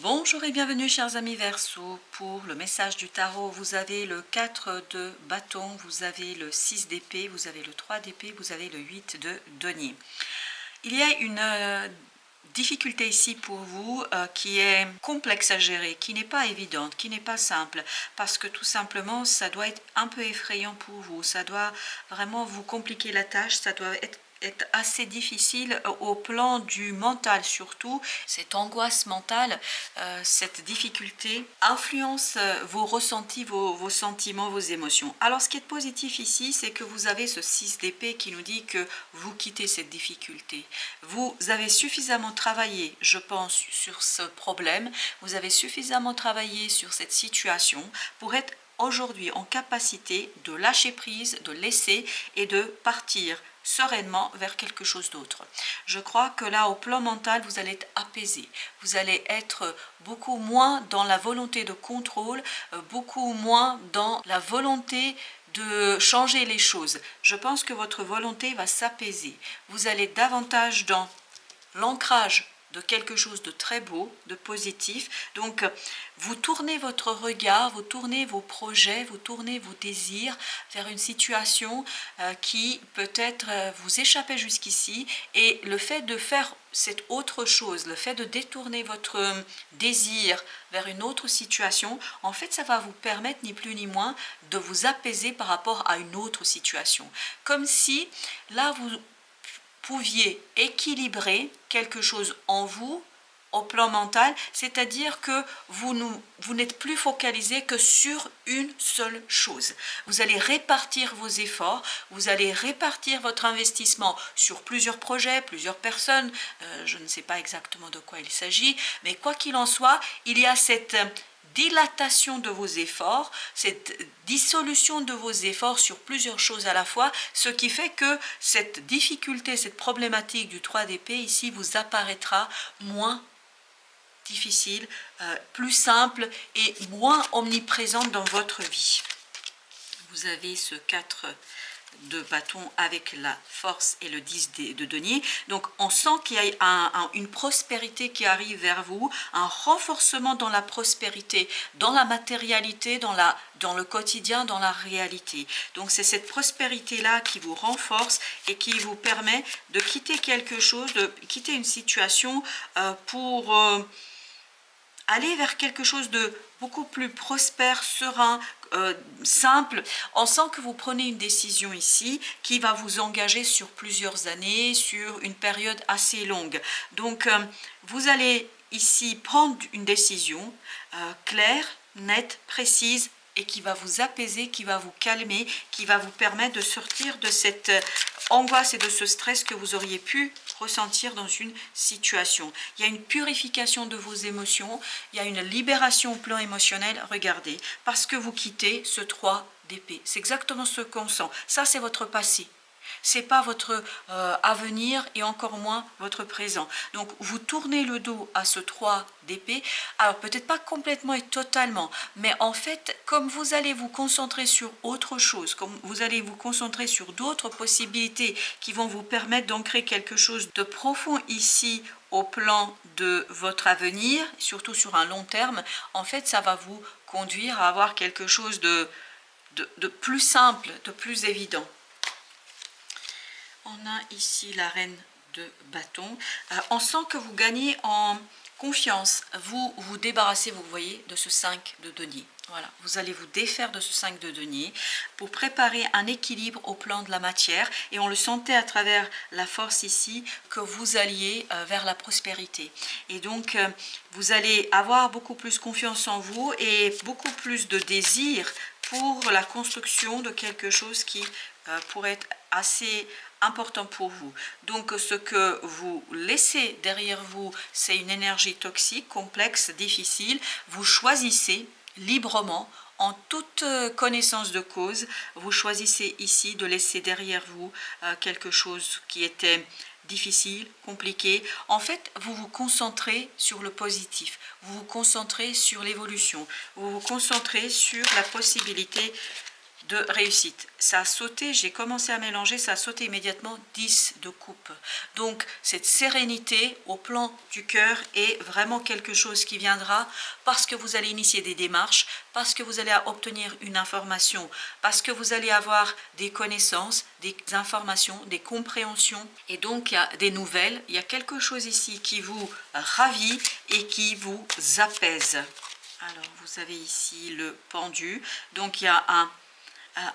Bonjour et bienvenue chers amis Verseau. Pour le message du tarot, vous avez le 4 de bâton, vous avez le 6 d'épée, vous avez le 3 d'épée, vous avez le 8 de denier. Il y a une difficulté ici pour vous qui est complexe à gérer, qui n'est pas évidente, qui n'est pas simple, parce que tout simplement ça doit être un peu effrayant pour vous, ça doit vraiment vous compliquer la tâche, ça doit être assez difficile au plan du mental surtout. Cette angoisse mentale, cette difficulté influence vos ressentis, vos sentiments, vos émotions. Alors ce qui est positif ici, c'est que vous avez ce 6 d'épée qui nous dit que vous quittez cette difficulté. Vous avez suffisamment travaillé, je pense, sur ce problème, vous avez suffisamment travaillé sur cette situation pour être aujourd'hui en capacité de lâcher prise, de laisser et de partir sereinement vers quelque chose d'autre. Je crois que là, au plan mental, vous allez être apaisé. Vous allez être beaucoup moins dans la volonté de contrôle, beaucoup moins dans la volonté de changer les choses. Je pense que votre volonté va s'apaiser. Vous allez davantage dans l'ancrage de quelque chose de très beau, de positif. Donc, vous tournez votre regard, vous tournez vos projets, vous tournez vos désirs vers une situation qui peut-être vous échappait jusqu'ici. Et le fait de faire cette autre chose, le fait de détourner votre désir vers une autre situation, en fait, ça va vous permettre, ni plus ni moins, de vous apaiser par rapport à une autre situation. Comme si, là, vous pouviez équilibrer quelque chose en vous au plan mental, c'est-à-dire que vous n'êtes plus focalisé que sur une seule chose. Vous allez répartir vos efforts, vous allez répartir votre investissement sur plusieurs projets, plusieurs personnes, je ne sais pas exactement de quoi il s'agit, mais quoi qu'il en soit, il y a cette dilatation de vos efforts, cette dissolution de vos efforts sur plusieurs choses à la fois, ce qui fait que cette difficulté, cette problématique du 3 d'épée ici vous apparaîtra moins difficile, plus simple et moins omniprésente dans votre vie. Vous avez ce 4 de bâton avec la force et le 10 de denier. Donc on sent qu'il y a une prospérité qui arrive vers vous, un renforcement dans la prospérité, dans la matérialité, dans le quotidien, dans la réalité. Donc c'est cette prospérité-là qui vous renforce et qui vous permet de quitter quelque chose, de quitter une situation pour aller vers quelque chose de beaucoup plus prospère, serein, simple. On sent que vous prenez une décision ici qui va vous engager sur plusieurs années, sur une période assez longue. Donc, vous allez ici prendre une décision claire, nette, précise, et qui va vous apaiser, qui va vous calmer, qui va vous permettre de sortir de cette angoisse et de ce stress que vous auriez pu ressentir dans une situation. Il y a une purification de vos émotions, il y a une libération au plan émotionnel, regardez, parce que vous quittez ce 3 d'épée. C'est exactement ce qu'on sent. Ça, c'est votre passé. C'est pas votre avenir et encore moins votre présent. Donc vous tournez le dos à ce 3 d'épée, alors peut-être pas complètement et totalement, mais en fait comme vous allez vous concentrer sur autre chose, comme vous allez vous concentrer sur d'autres possibilités qui vont vous permettre d'ancrer quelque chose de profond ici au plan de votre avenir, surtout sur un long terme, en fait ça va vous conduire à avoir quelque chose de plus simple, de plus évident. On a ici la reine de bâton. On sent que vous gagnez en confiance. Vous vous débarrassez, vous voyez, de ce 5 de denier. Voilà, vous allez vous défaire de ce 5 de denier pour préparer un équilibre au plan de la matière. Et on le sentait à travers la force ici que vous alliez vers la prospérité. Et donc, vous allez avoir beaucoup plus confiance en vous et beaucoup plus de désir pour la construction de quelque chose qui pourrait être assez important pour vous. Donc ce que vous laissez derrière vous, c'est une énergie toxique, complexe, difficile. Vous choisissez librement, en toute connaissance de cause, vous choisissez ici de laisser derrière vous quelque chose qui était difficile, compliqué. En fait, vous vous concentrez sur le positif, vous vous concentrez sur l'évolution, vous vous concentrez sur la possibilité de réussite. Ça a sauté, j'ai commencé à mélanger, ça a sauté immédiatement 10 de coupe. Donc cette sérénité au plan du cœur est vraiment quelque chose qui viendra parce que vous allez initier des démarches, parce que vous allez obtenir une information, parce que vous allez avoir des connaissances, des informations, des compréhensions, et donc il y a des nouvelles, il y a quelque chose ici qui vous ravit et qui vous apaise. Alors vous avez ici le pendu, donc il y a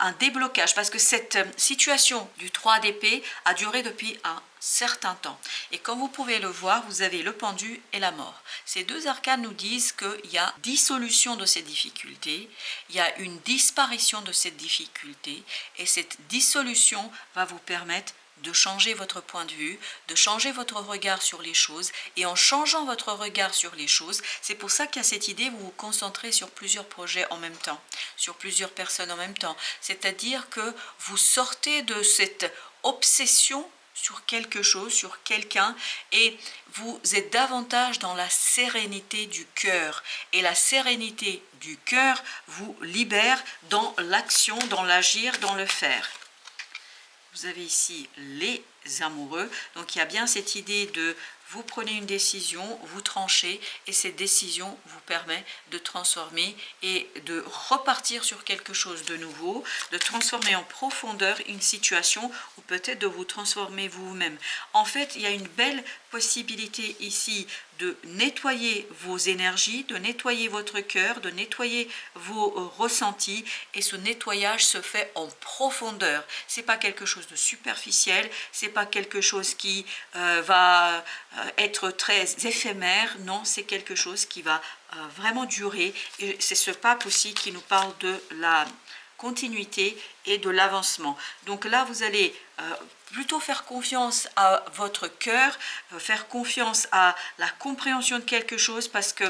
un déblocage, parce que cette situation du 3 d'épée a duré depuis un certain temps. Et comme vous pouvez le voir, vous avez le pendu et la mort. Ces deux arcanes nous disent qu'il y a dissolution de ces difficultés, il y a une disparition de cette difficulté, et cette dissolution va vous permettre de changer votre point de vue, de changer votre regard sur les choses. Et en changeant votre regard sur les choses, c'est pour ça qu'il y a cette idée, vous vous concentrez sur plusieurs projets en même temps, sur plusieurs personnes en même temps. C'est-à-dire que vous sortez de cette obsession sur quelque chose, sur quelqu'un, et vous êtes davantage dans la sérénité du cœur. Et la sérénité du cœur vous libère dans l'action, dans l'agir, dans le faire. Vous avez ici les amoureux, donc il y a bien cette idée de vous prenez une décision, vous tranchez, et cette décision vous permet de transformer et de repartir sur quelque chose de nouveau, de transformer en profondeur une situation, ou peut-être de vous transformer vous-même. En fait, il y a une belle possibilité ici de nettoyer vos énergies, de nettoyer votre cœur, de nettoyer vos ressentis, et ce nettoyage se fait en profondeur. C'est pas quelque chose de superficiel, c'est pas quelque chose qui va être très éphémère, non, c'est quelque chose qui va vraiment durer, et c'est ce pape aussi qui nous parle de la continuité et de l'avancement. Donc là, vous allez plutôt faire confiance à votre cœur, faire confiance à la compréhension de quelque chose, parce que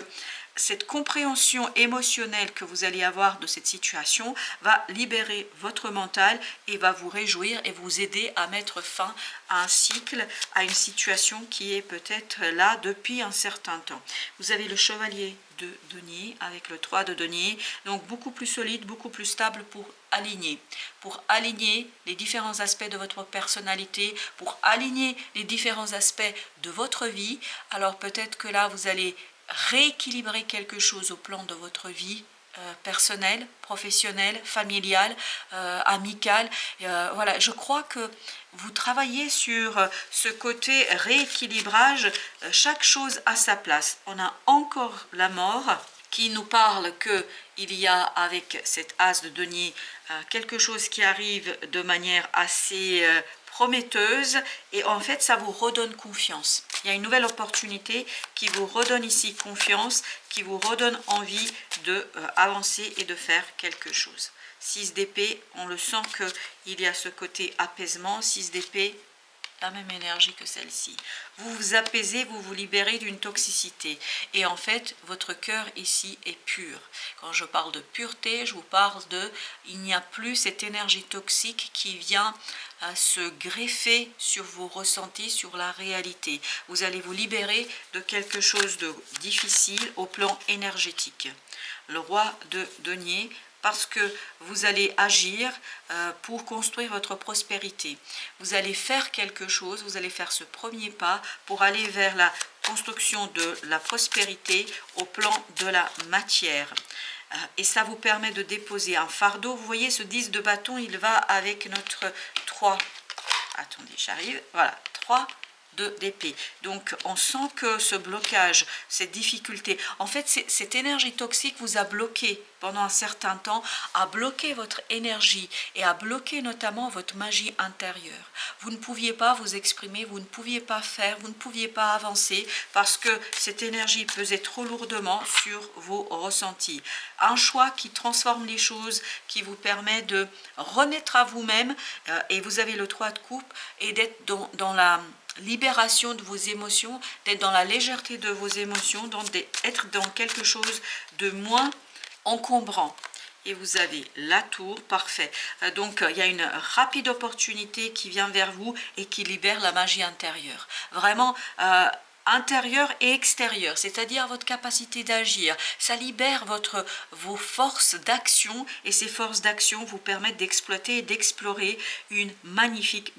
cette compréhension émotionnelle que vous allez avoir de cette situation va libérer votre mental et va vous réjouir et vous aider à mettre fin à un cycle, à une situation qui est peut-être là depuis un certain temps. Vous avez le chevalier de denier avec le 3 de denier, donc beaucoup plus solide, beaucoup plus stable pour aligner les différents aspects de votre personnalité, pour aligner les différents aspects de votre vie. Alors peut-être que là, vous allez rééquilibrer quelque chose au plan de votre vie personnelle, professionnelle, familiale, amicale. Voilà, je crois que vous travaillez sur ce côté rééquilibrage, chaque chose à sa place. On a encore la mort qui nous parle qu'il y a avec cet as de denier quelque chose qui arrive de manière assez prometteuse, et en fait ça vous redonne confiance. Il y a une nouvelle opportunité qui vous redonne ici confiance, qui vous redonne envie de avancer et de faire quelque chose. 6 d'épée, on le sent qu'il y a ce côté apaisement. 6 d'épée, la même énergie que celle-ci. Vous vous apaisez, vous vous libérez d'une toxicité. Et en fait, votre cœur ici est pur. Quand je parle de pureté, je vous parle de, il n'y a plus cette énergie toxique qui vient se greffer sur vos ressentis, sur la réalité. Vous allez vous libérer de quelque chose de difficile au plan énergétique. Le roi de denier, parce que vous allez agir pour construire votre prospérité. Vous allez faire quelque chose, vous allez faire ce premier pas pour aller vers la construction de la prospérité au plan de la matière. Et ça vous permet de déposer un fardeau. Vous voyez, ce 10 de bâton, il va avec notre 3. Attendez, j'arrive. Voilà, 3 d'épée. Donc on sent que ce blocage, cette difficulté, en fait cette énergie toxique vous a bloqué pendant un certain temps, a bloqué votre énergie et a bloqué notamment votre magie intérieure. Vous ne pouviez pas vous exprimer, vous ne pouviez pas faire, vous ne pouviez pas avancer parce que cette énergie pesait trop lourdement sur vos ressentis. Un choix qui transforme les choses, qui vous permet de renaître à vous-même, et vous avez le 3 de coupe, et d'être dans la libération de vos émotions, d'être dans la légèreté de vos émotions, d'être dans quelque chose de moins encombrant. Et vous avez la tour, parfait. Donc il y a une rapide opportunité qui vient vers vous et qui libère la magie intérieure. Vraiment, intérieur et extérieur, c'est-à-dire votre capacité d'agir. Ça libère vos forces d'action et ces forces d'action vous permettent d'exploiter et d'explorer une magnifique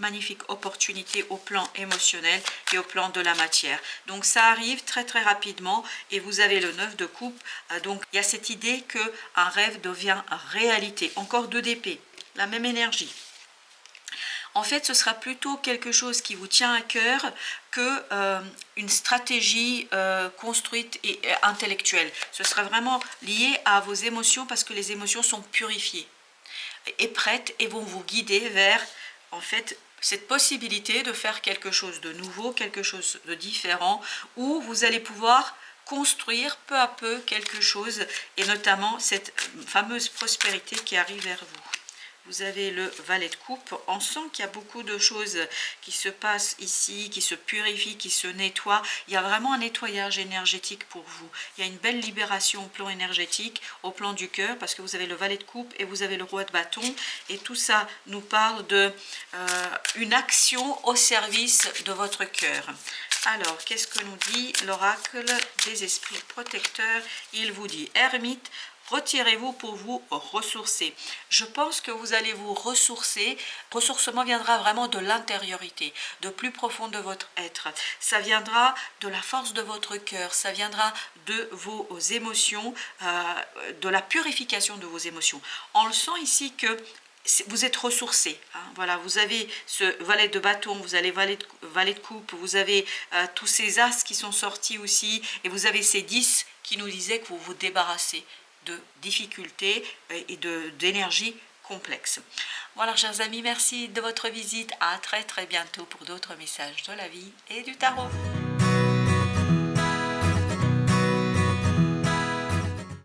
opportunité au plan émotionnel et au plan de la matière. Donc ça arrive très très rapidement et vous avez le 9 de coupe. Donc il y a cette idée que un rêve devient réalité. Encore 2 d'épée, la même énergie. En fait, ce sera plutôt quelque chose qui vous tient à cœur que une stratégie construite et intellectuelle. Ce sera vraiment lié à vos émotions parce que les émotions sont purifiées et prêtes et vont vous guider vers, en fait, cette possibilité de faire quelque chose de nouveau, quelque chose de différent, où vous allez pouvoir construire peu à peu quelque chose, et notamment cette fameuse prospérité qui arrive vers vous. Vous avez le valet de coupe. On sent qu'il y a beaucoup de choses qui se passent ici, qui se purifient, qui se nettoient. Il y a vraiment un nettoyage énergétique pour vous. Il y a une belle libération au plan énergétique, au plan du cœur, parce que vous avez le valet de coupe et vous avez le roi de bâton. Et tout ça nous parle de une action au service de votre cœur. Alors, qu'est-ce que nous dit l'oracle des esprits protecteurs? Il vous dit, ermite, retirez-vous pour vous ressourcer. Je pense que vous allez vous ressourcer. Ressourcement viendra vraiment de l'intériorité, de plus profond de votre être. Ça viendra de la force de votre cœur, ça viendra de vos émotions, de la purification de vos émotions. On le sent ici que vous êtes ressourcé, hein, voilà, vous avez ce valet de bâton, vous avez valet de coupe, vous avez tous ces as qui sont sortis aussi, et vous avez ces 10 qui nous disaient que vous vous débarrassez de difficultés et d'énergie complexe. Voilà, chers amis, merci de votre visite. À très très bientôt pour d'autres messages de la vie et du tarot.